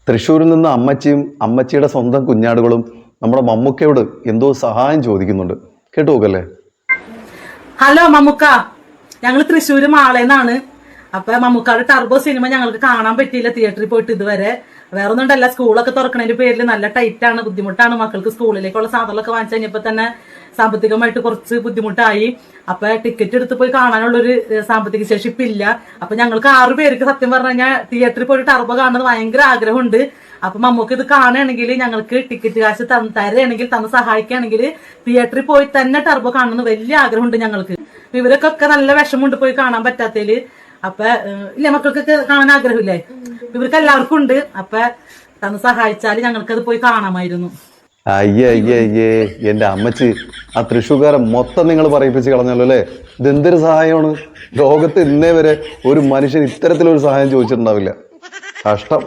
തൃശ്ശൂരിൽ നിന്ന് അമ്മച്ചിയും അമ്മച്ചിയുടെ സ്വന്തം കുഞ്ഞാടുകളും നമ്മുടെ മമ്മൂക്കയോട് എന്തോ സഹായം ചോദിക്കുന്നുണ്ട്. കേട്ടു നോക്കല്ലേ. ഹലോ മമ്മൂക്ക, ഞങ്ങൾ തൃശ്ശൂര് മാളേന്നാണ്. അപ്പൊ മമ്മൂക്കാട് ടർബോ സിനിമ ഞങ്ങൾക്ക് കാണാൻ പറ്റിയില്ല തിയേറ്ററിൽ പോയിട്ട് ഇതുവരെ. വേറെ ഒന്നുണ്ടല്ല, സ്കൂളൊക്കെ തുറക്കണതിന്റെ പേരിൽ നല്ല ടൈറ്റാണ്, ബുദ്ധിമുട്ടാണ്. മക്കൾക്ക് സ്കൂളിലേക്കുള്ള സാധനങ്ങളൊക്കെ വാങ്ങിച്ചു കഴിഞ്ഞപ്പോ തന്നെ സാമ്പത്തികമായിട്ട് കുറച്ച് ബുദ്ധിമുട്ടായി. അപ്പൊ ടിക്കറ്റ് എടുത്ത് പോയി കാണാനുള്ളൊരു സാമ്പത്തിക ശേഷി ഇപ്പൊ ഇല്ല. അപ്പൊ ഞങ്ങൾക്ക് 6 പേർക്ക് സത്യം പറഞ്ഞു കഴിഞ്ഞാൽ തിയേറ്ററിൽ പോയി ടർബോ കാണുന്നത് ഭയങ്കര ആഗ്രഹമുണ്ട്. അപ്പൊ മമ്മൂക്ക് ഇത് കാണുകയാണെങ്കിൽ ഞങ്ങൾക്ക് ടിക്കറ്റ് കാശ് തരുകയാണെങ്കിൽ തന്ന് സഹായിക്കുകയാണെങ്കിൽ തിയേറ്ററിൽ പോയി തന്നെ ടർബോ കാണുന്നത് വലിയ ആഗ്രഹമുണ്ട് ഞങ്ങൾക്ക്. ഇവർക്കൊക്കെ നല്ല വിഷമമുണ്ട് പോയി കാണാൻ പറ്റാത്തതില്. അപ്പൊ ഇല്ല, മക്കൾക്കൊക്കെ കാണാൻ ആഗ്രഹമില്ലേ, ഇവർക്ക് എല്ലാവർക്കും ഉണ്ട്. അപ്പൊ തന്ന് സഹായിച്ചാല് ഞങ്ങൾക്കത് പോയി കാണാമായിരുന്നു. അയ്യേ എന്റെ അമ്മച്ചി, ആ തൃശ്ശൂർക്കാരെ മൊത്തം നിങ്ങൾ പറയിപ്പിച്ച് കളഞ്ഞല്ലോ അല്ലേ. ഇതെന്തൊരു സഹായമാണ്. ലോകത്ത് ഇന്നേ വരെ ഒരു മനുഷ്യൻ ഇത്തരത്തിലൊരു സഹായം ചോദിച്ചിട്ടുണ്ടാവില്ല. കഷ്ടം.